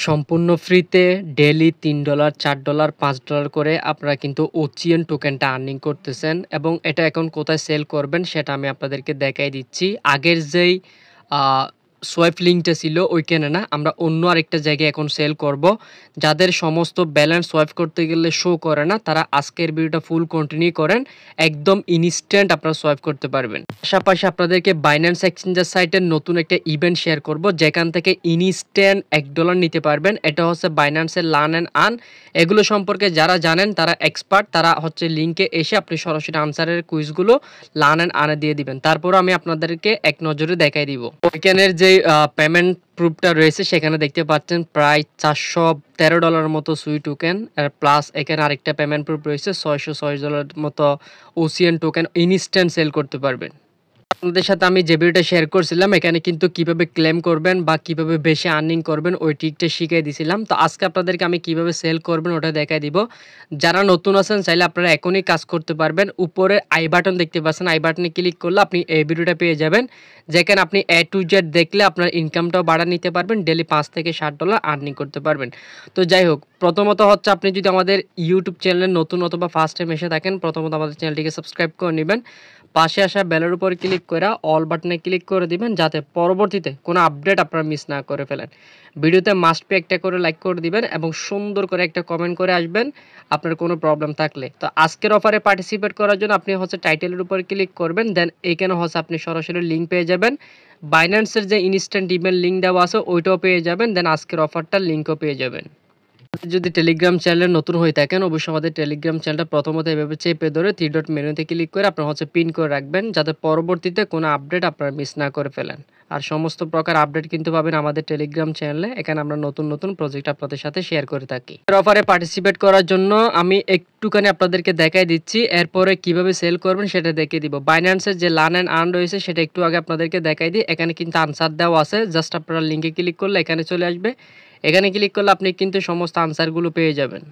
সম্পূর্ণ ফ্রিতে ডেইলি $3, $4, $5 করে আপনারা কিন্তু ওচিএন টোকেনটা আর্নিং করতেছেন এবং এটা এখন কোথায় সেল করবেন সেটা আমি আপনাদেরকে দেখাই দিচ্ছি। আগের যেই আ সোয়াইপ লিঙ্কটা ছিল ওইখানে না, আমরা অন্য আরেকটা জায়গায় এখন সেল করব। যাদের সমস্ত ব্যালেন্স সোয়াইপ করতে গেলে শো করে না, তারা আজকের ভিডিওটা ফুল কন্টিনিউ করেন। একদম ইনস্ট্যান্ট আপনারা সোয়াইপ করতে পারবেন। পাশাপাশি আপনাদেরকে বাইন্যান্স এক্সচেঞ্জের সাইটের নতুন একটা ইভেন্ট শেয়ার করব, যেখান থেকে ইনস্ট্যান্ট $1 নিতে পারবেন। এটা হচ্ছে বাইন্যান্সের লার্ন অ্যান্ড আর্ন। এগুলো সম্পর্কে যারা জানেন, তারা এক্সপার্ট, তারা হচ্ছে লিঙ্কে এসে আপনি সরাসরি আনসারের কুইজগুলো লার্ন অ্যান্ড আর্নে দিয়ে দিবেন। তারপর আমি আপনাদেরকে এক নজরে দেখাই দিব। ওইখানের যে পেমেন্ট প্রুফটা রয়েছে সেখানে দেখতে পাচ্ছেন প্রায় $413 মতো সুই টোকেন, আর প্লাস এখানে আরেকটা পেমেন্ট প্রুফ রয়েছে $606 মতো ওসিএন টোকেন ইনস্ট্যান্ট সেল করতে পারবেন। আপনাদের সাথে আমি যে ভিডিওটা শেয়ার করছিলাম, এখানে কিন্তু কিভাবে ক্লেম করবেন বা কিভাবে বেশি আর্নিং করবেন ওই ট্রিকটা শিখিয়ে দিয়েছিলাম। তো আজকে আপনাদেরকে আমি কিভাবে সেল করবেন ওটা দেখাই দিব। যারা নতুন আছেন চাইলে আপনারা এখনই কাজ করতে পারবেন। উপরে আই বাটন দেখতে পাচ্ছেন, আই বাটনে ক্লিক করলে আপনি এই ভিডিওটা পেয়ে যাবেন, যেখানে আপনি A to Z দেখলে আপনার ইনকামটাও বাড়া নিতে পারবেন, ডেলি $5 থেকে $7 আর্নিং করতে পারবেন। তো যাই হোক, প্রথমত হচ্ছে আপনি যদি আমাদের ইউটিউব চ্যানেলে নতুন অথবা ফার্স্ট টাইম এসে থাকেন, প্রথমত আমাদের চ্যানেলটিকে সাবস্ক্রাইব করে নেবেন। পাশে আসা বেলের উপর ক্লিক করে অল বাটনে ক্লিক করে দিবেন, যাতে পরবর্তীতে কোনো আপডেট আপনারা মিস না করে ফেলেন। ভিডিওতে মাস্ট বি একটা করে লাইক করে দিবেন এবং সুন্দর করে একটা কমেন্ট করে আসবেন আপনার কোনো প্রবলেম থাকলে। তো আজকের অফারে পার্টিসিপেট করার জন্য আপনি হচ্ছে টাইটেলের উপর ক্লিক করবেন, দেন এইখানে হচ্ছে আপনি সরাসরি লিঙ্ক পেয়ে যাবেন। বাইন্যান্সের যে ইনস্ট্যান্ট ইমেল লিঙ্ক দেওয়া আছে ওইটাও পেয়ে যাবেন, দেন আজকের অফারটার লিঙ্কও পেয়ে যাবেন। যদি টেলিগ্রাম চ্যানেলে নতুন হয়ে থাকেন, অবশ্যই আমাদের টেলিগ্রাম চ্যানেলটা প্রথমত এভাবে চেপে ধরে 3 ডট মেনুতে ক্লিক করে আপনার হচ্ছে পিন করে রাখবেন, যাতে পরবর্তীতে কোনো আপডেট আপনারা মিস না করে ফেলেন। আর সমস্ত প্রকার আপডেট কিন্তু পাবেন আমাদের টেলিগ্রাম চ্যানেলে। এখানে আমরা নতুন নতুন প্রজেক্ট আপনাদের সাথে শেয়ার করে থাকি। অফারে পার্টিসিপেট করার জন্য আমি একটুখানি আপনাদেরকে দেখাই দিচ্ছি, এরপরে কিভাবে সেল করবেন সেটা দেখিয়ে দিব। বাইন্যান্সের যে লার্ন অ্যান্ড আর্ন রয়েছে সেটা একটু আগে আপনাদেরকে দেখাই দিই। এখানে কিন্তু আনসার দেওয়া আছে, জাস্ট আপনারা লিঙ্কে ক্লিক করলে এখানে চলে আসবে। এখানে ক্লিক করলে আপনি কিন্তু সমস্ত আনসারগুলো পেয়ে যাবেন।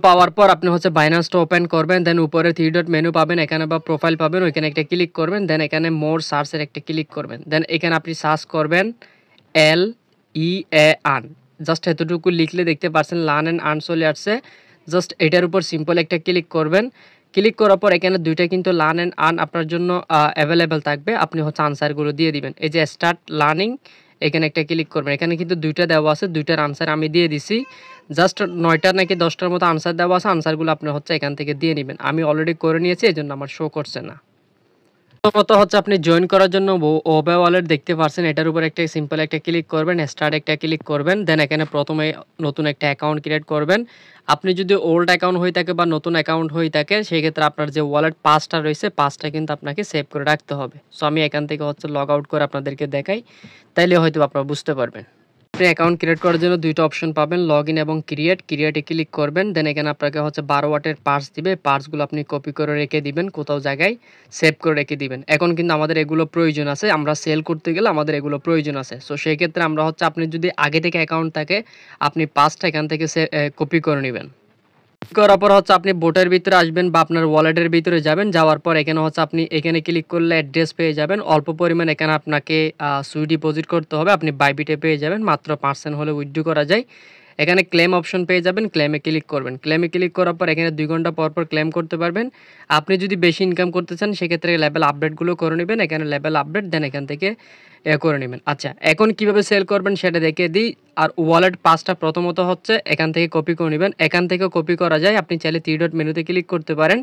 পাওয়ার পর আপনি হচ্ছে বাইন্যান্সটা ওপেন করবেন, দেন উপরে 3 ডট মেনু পাবেন, এখানে বা প্রোফাইল পাবেন, ওইখানে একটা ক্লিক করবেন, দেন এখানে মোর সার্চের একটা ক্লিক করবেন, দেন এখানে আপনি সার্চ করবেন LEAN। জাস্ট এতটুকু লিখলে দেখতে পাচ্ছেন লার্ন অ্যান্ড আর্ন চলে আসছে। জাস্ট এটার উপর সিম্পল একটা ক্লিক করবেন। ক্লিক করার পর এখানে দুইটা কিন্তু লার্ন অ্যান্ড আর্ন আপনার জন্য অ্যাভেলেবেল থাকবে। আপনি হচ্ছে আনসারগুলো দিয়ে দিবেন। এই যে স্টার্ট লার্নিং, এখানে একটা ক্লিক করবেন। এখানে কিন্তু দুইটা দেওয়া আছে, দুইটার আনসার আমি দিয়ে দিছি। জাস্ট 9টা নাকি 10টার মতো আনসার দেওয়া আছে, আনসারগুলো আপনি হচ্ছে এখান থেকে দিয়ে নেবেন। আমি অলরেডি করে নিয়েছি, এই জন্য আমার শো করছে না। প্রথমত হচ্ছে আপনি জয়েন করার জন্য ওবে ওয়ালেট দেখতে পাচ্ছেন, এটার উপর একটা সিম্পল একটা ক্লিক করবেন, স্টার্ট একটা ক্লিক করবেন, দেন এখানে প্রথমে নতুন একটা অ্যাকাউন্ট ক্রিয়েট করবেন। আপনি যদি ওল্ড অ্যাকাউন্ট হয়ে থাকে বা নতুন অ্যাকাউন্ট হয়ে থাকে, সেই ক্ষেত্রে আপনার যে ওয়ালেট পাসটা রয়েছে, পাসটা কিন্তু আপনাকে সেভ করে রাখতে হবে। সো আমি এখান থেকে হচ্ছে লগ আউট করে আপনাদেরকে দেখাই, তাইলে হয়তো আপনারা বুঝতে পারবেন। আপনি অ্যাকাউন্ট ক্রিয়েট করার জন্য দুইটা অপশন পাবেন, লগ ইন এবং ক্রিয়েটে ক্লিক করবেন, দেন এখানে আপনাকে হচ্ছে 12 ওয়াটের পার্স দিবে। পার্সগুলো আপনি কপি করে রেখে দিবেন, কোথাও জায়গায় সেভ করে রেখে দিবেন। এখন কিন্তু আমাদের এগুলো প্রয়োজন আছে, আমরা সেল করতে গেলে আমাদের এগুলো প্রয়োজন আছে। সো সেই ক্ষেত্রে আমরা হচ্ছে, আপনি যদি আগে থেকে অ্যাকাউন্ট থাকে, আপনি পার্সটা এখান থেকে কপি করে নেবেন। করার পর হচ্ছে আপনি বোটের ভিতরে আসবেন বা আপনার ওয়ালেটের ভিতরে যাবেন। যাওয়ার পর এখানে হচ্ছে আপনি এখানে ক্লিক করলে অ্যাড্রেস পেয়ে যাবেন। অল্প পরিমাণ এখানে আপনাকে সুই ডিপোজিট করতে হবে। আপনি বাইবিটে পেয়ে যাবেন, মাত্র % হলে উইথড্র করা যায়। এখানে ক্লেম অপশন পেয়ে যাবেন, ক্লেমে ক্লিক করবেন। ক্লেমে ক্লিক করার পর এখানে 2 ঘন্টা পর পর ক্লেম করতে পারবেন। আপনি যদি বেশি ইনকাম করতে চান, সেক্ষেত্রে লেভেল আপডেটগুলো করে নেবেন। এখানে লেভেল আপডেট, দেন এখান থেকে করে নেবেন। আচ্ছা, এখন কিভাবে সেল করবেন সেটা দেখিয়ে দিই। আর ওয়ালেট পাসটা প্রথমত হচ্ছে এখান থেকে কপি করে নেবেন। এখান থেকেও কপি করা যায়, আপনি চাইলে 3 ডট মেনুতে ক্লিক করতে পারেন।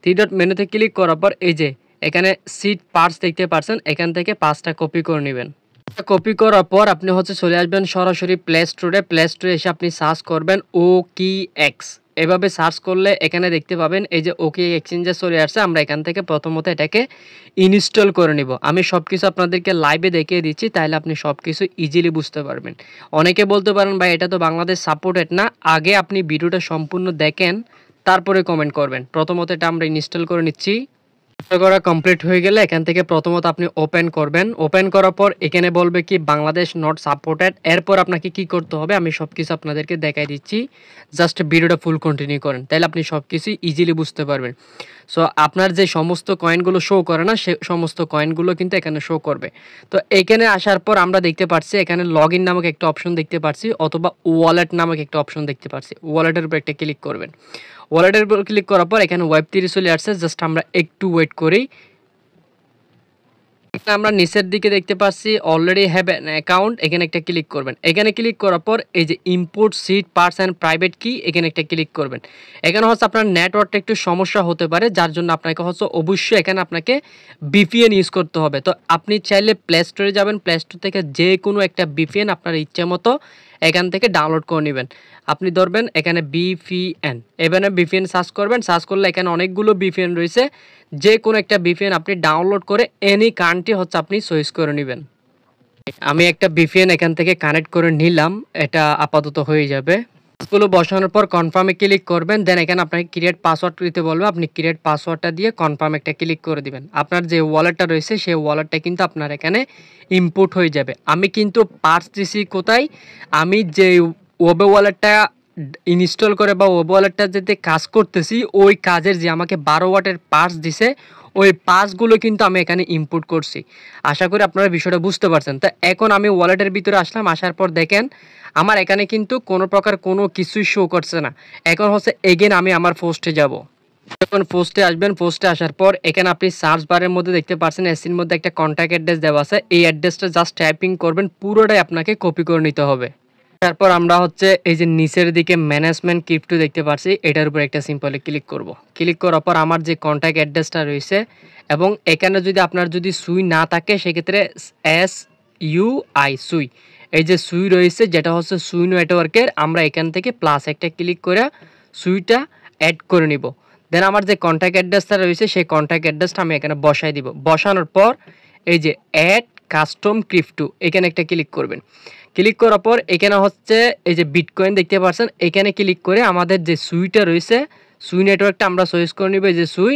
3 ডট মেনুতে ক্লিক করার পর এই যে এখানে সিট পার্স দেখতে পাচ্ছেন, এখান থেকে পাসটা কপি করে নেবেন। কপি করার পর আপনি হচ্ছে চলে আসবেন সরাসরি প্লে স্টোরে। প্লে স্টোরে এসে আপনি সার্চ করবেন OKX। এভাবে সার্চ করলে এখানে দেখতে পাবেন এই যে OKX এক্সচেঞ্জে চলে আসছে। আমরা এখান থেকে প্রথমত এটাকে ইনস্টল করে নিব। আমি সব কিছু আপনাদেরকে লাইভে দেখিয়ে দিচ্ছি, তাহলে আপনি সব কিছু ইজিলি বুঝতে পারবেন। অনেকে বলতে পারেন ভাই এটা তো বাংলাদেশ সাপোর্টেড না। আগে আপনি ভিডিওটা সম্পূর্ণ দেখেন, তারপরে কমেন্ট করবেন। প্রথমত এটা আমরা ইনস্টল করে নিচ্ছি। করা কমপ্লিট হয়ে গেলে এখান থেকে প্রথমত আপনি ওপেন করবেন। ওপেন করার পর এখানে বলবে কি বাংলাদেশ নট সাপোর্টেড। এরপর আপনাকে কি করতে হবে আমি সবকিছু আপনাদেরকে দেখাই দিচ্ছি। জাস্ট ভিডিওটা ফুল কন্টিনিউ করেন, তাহলে আপনি সবকিছু ইজিলি বুঝতে পারবেন। সো আপনার যে সমস্ত কয়েনগুলো শো করে না সে সমস্ত কয়েনগুলো কিন্তু এখানে শো করবে। তো এখানে আসার পর আমরা দেখতে পাচ্ছি এখানে লগ ইন নামক একটা অপশন দেখতে পাচ্ছি, অথবা ওয়ালেট নামক একটা অপশন দেখতে পাচ্ছি। ওয়ালেটের উপর একটা ক্লিক করবেন। ওয়ালেটের উপর ক্লিক করার পর এখানে ওয়েব 3 চলে আসছে। জাস্ট আমরা একটু ওয়েট করি। আমরা নিচের দিকে দেখতে পাচ্ছি অলরেডি হ্যাভ অ্যান অ্যাকাউন্ট, এখানে একটা ক্লিক করবেন। এখানে ক্লিক করার পর এই যে ইম্পোর্ট সিট পার্স অ্যান্ড প্রাইভেট কি, এখানে একটা ক্লিক করবেন। এখানে হচ্ছে আপনার নেটওয়ার্কটা একটু সমস্যা হতে পারে, যার জন্য আপনাকে হচ্ছে অবশ্যই এখানে আপনাকে ভিপিএন ইউজ করতে হবে। তো আপনি চাইলে প্লে স্টোরে যাবেন, প্লে স্টোর থেকে যে কোনো একটা ভিপিএন আপনার ইচ্ছে মতো এখান থেকে ডাউনলোড করে নেবেন। আপনি ধরবেন এখানে ভিপিএন, এখানে ভিপিএন সার্চ করবেন। সার্চ করলে এখানে অনেকগুলো ভিপিএন রয়েছে, যে কোনো একটা ভিপিএন আপনি ডাউনলোড করে এনি কান্ট্রি হচ্ছে আপনি চয়েস করে নেবেন। আমি একটা ভিপিএন এখান থেকে কানেক্ট করে নিলাম, এটা আপাতত হয়ে যাবে। গুলো বসানোর পর কনফার্মে ক্লিক করবেন। দেন এখানে আপনাকে ক্রিয়েট পাসওয়ার্ড দিতে বলবে, আপনি ক্রিয়েট পাসওয়ার্ডটা দিয়ে কনফার্ম একটা ক্লিক করে দিবেন। আপনার যে ওয়ালেটটা রয়েছে সেই ওয়ালেটটা কিন্তু আপনার এখানে ইনপুট হয়ে যাবে। আমি কিন্তু পার্স দিছি কোথায়, আমি যে ওয়েব ওয়ালেটটা ইনস্টল করে বা ওয়েব ওয়ালেটটা যেতে কাজ করতেছি ওই কাজের যে আমাকে 12 ওয়াটের পার্স দিছে ওই পার্সগুলো কিন্তু আমি এখানে ইনপুট করছি। আশা করি আপনারা বিষয়টা বুঝতে পারছেন। তো এখন আমি ওয়ালেটের ভিতরে আসলাম, আসার পর দেখেন আমার এখানে কিন্তু কোনো প্রকার কোনো কিছুই শো করছে না। এখন হচ্ছে এগেন আমি আমার পোস্টে যাব। যখন পোস্টে আসবেন, পোস্টে আসার পর এখানে আপনি সার্চ বারের মধ্যে দেখতে পাচ্ছেন এসির মধ্যে একটা কন্ট্যাক্ট অ্যাড্রেস দেওয়া আছে। এই অ্যাড্রেসটা জাস্ট টাইপিং করবেন, পুরোটাই আপনাকে কপি করে নিতে হবে। তারপর আমরা হচ্ছে এই যে নিচের দিকে ম্যানেজমেন্ট ক্রিপ্টো দেখতে পাচ্ছি, এটার উপর একটা সিম্পলি ক্লিক করব। ক্লিক করার পর আমার যে কন্ট্যাক্ট অ্যাড্রেসটা রয়েছে এবং এখানে যদি আপনার যদি সুই না থাকে সেক্ষেত্রে SUI সুই, এই যে সুই রয়েছে যেটা হচ্ছে সুই নেটওয়ার্কের, আমরা এখান থেকে প্লাস একটা ক্লিক করে সুইটা অ্যাড করে নিব। দেন আমার যে কন্ট্যাক্ট অ্যাড্রেসটা রয়েছে সেই কন্ট্যাক্ট অ্যাড্রেসটা আমি এখানে বসাই দিব। বসানোর পর এই যে অ্যাড কাস্টম ক্রিপ্টো এখানে একটা ক্লিক করবেন। ক্লিক করার পর এখানে হচ্ছে এই যে বিটকয়েন দেখতে পাচ্ছেন, এখানে ক্লিক করে আমাদের যে সুইটা রয়েছে সুই নেটওয়ার্কটা আমরা চয়েস করে নিব, এই যে সুই।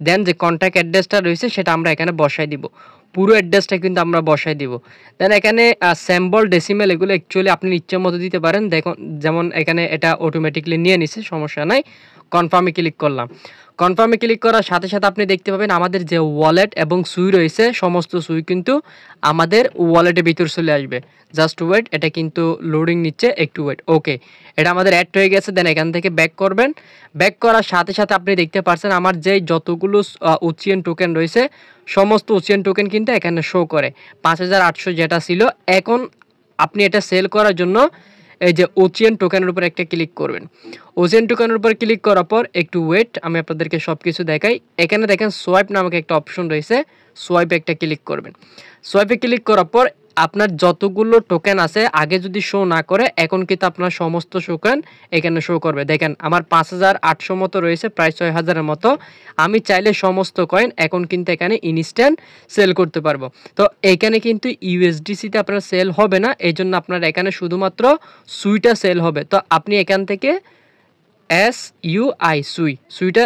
দেন যে কন্ট্যাক্ট অ্যাড্রেসটা রয়েছে সেটা আমরা এখানে বসাই দিব, পুরো অ্যাড্রেসটা কিন্তু আমরা বসাই দিব। দেন এখানে স্যাম্বল ডেসিমেল এগুলো অ্যাকচুয়ালি আপনি ইচ্ছে মতো দিতে পারেন। দেখুন যেমন এখানে এটা অটোমেটিকলি নিয়ে নিছে, সমস্যা নাই। কনফার্মে ক্লিক করলাম। কনফার্মে ক্লিক করার সাথে সাথে আপনি দেখতে পাবেন আমাদের যে ওয়ালেট এবং সুই রয়েছে সমস্ত সুই কিন্তু আমাদের ওয়ালেটের ভিতর চলে আসবে। জাস্ট ওয়েট, এটা কিন্তু লোডিং নিচ্ছে, একটু ওয়েট। ওকে, এটা আমাদের অ্যাড হয়ে গেছে। দেন এখান থেকে ব্যাক করবেন। ব্যাক করার সাথে সাথে আপনি দেখতে পাচ্ছেন আমার যে যতগুলো ওচিএন টোকেন রয়েছে সমস্ত ওচিএন টোকেন কিন্তু এখানে শো করে। 5800 যেটা ছিল, এখন আপনি এটা সেল করার জন্য এই যে ওচিএন টোকেনের উপর একটা ক্লিক করবেন। ওচিএন টোকেনের উপর ক্লিক করার পর একটু ওয়েট, আমি আপনাদেরকে সব কিছু দেখাই। এখানে দেখেন সোয়াইপ নামক একটা অপশন রয়েছে, সোয়াইপে একটা ক্লিক করবেন। সোয়াইপে ক্লিক করার পর আপনার যতগুলো টোকেন আছে আগে যদি শো না করে এখন কিন্তু আপনার সমস্ত টোকেন এখানে শো করবে। দেখেন আমার 5800 মতো রয়েছে, প্রায় 6000-এর মতো। আমি চাইলে সমস্ত কয়েন এখন কিন্তু এখানে ইনস্ট্যান্ট সেল করতে পারবো। তো এখানে কিন্তু ইউএসডিসিতে আপনার সেল হবে না, এই জন্য আপনার এখানে শুধুমাত্র সুইটা সেল হবে। তো আপনি এখান থেকে SUI সুইটা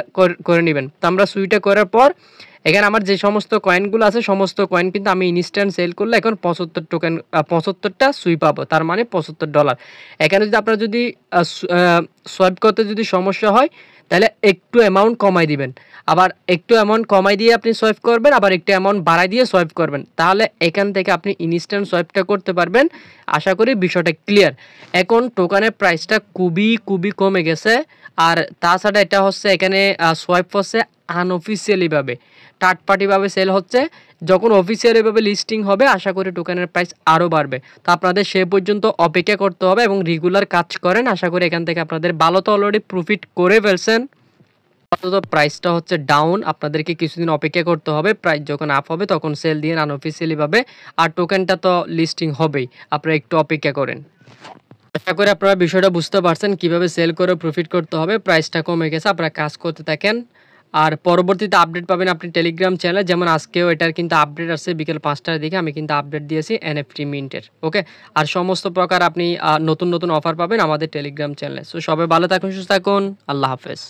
করে নেবেন। তো আমরা সুইটা করার পর এখানে আমার যে সমস্ত কয়েনগুলো আছে সমস্ত কয়েন কিন্তু আমি ইনস্ট্যান্ট সেল করলে এখন 75 টোকেন 75টা সুই পাবো, তার মানে $75। এখানে যদি আপনার যদি সোয়াইপ করতে যদি সমস্যা হয় তাহলে একটু অ্যামাউন্ট কমাই দিবেন, আবার একটু অ্যামাউন্ট কমাই দিয়ে আপনি সোয়াইপ করবেন, আবার একটু অ্যামাউন্ট বাড়াই দিয়ে সোয়াইপ করবেন, তাহলে এখান থেকে আপনি ইনস্ট্যান্ট সোয়াইপটা করতে পারবেন। আশা করি বিষয়টা ক্লিয়ার। এখন টোকেনের প্রাইসটা খুবই কমে গেছে। আর তাছাড়া এটা হচ্ছে এখানে সোয়াইপ হচ্ছে আনঅফিসিয়ালিভাবে, থার্ড পার্টিভাবে সেল হচ্ছে। যখন অফিসিয়ালিভাবে লিস্টিং হবে আশা করি টোকেনের প্রাইস আরও বাড়বে। তো আপনাদের সে পর্যন্ত অপেক্ষা করতে হবে এবং রেগুলার কাজ করেন, আশা করি এখান থেকে আপনাদের ভালো তো অলরেডি প্রফিট করে ফেলছেন। অন্তত প্রাইসটা হচ্ছে ডাউন, আপনাদেরকে কিছুদিন অপেক্ষা করতে হবে। প্রাইস যখন আপ হবে তখন সেল দিয়ে আনঅফিসিয়ালিভাবে, আর টোকেনটা তো লিস্টিং হবেই, আপনারা একটু অপেক্ষা করেন। আশা করি আপনারা বিষয়টা বুঝতে পারছেন কিভাবে সেল করে প্রফিট করতে হবে। প্রাইসটা কমে গেছে, আপনারা কাজ করতে থাকেন। আর পরবর্তীতে আপডেট পাবেন আপনি টেলিগ্রাম চ্যানেলে, যেমন আজকেও এটার কিন্তু আপডেট আসছে বিকেল 5টার দিকে, আমি কিন্তু আপডেট দিয়েছি NFT মিন্টের। ওকে, আর সমস্ত প্রকার আপনি নতুন অফার পাবেন আমাদের টেলিগ্রাম চ্যানেলে। সো সবাই ভালো থাকুন, সুস্থ থাকুন, আল্লাহ হাফেজ।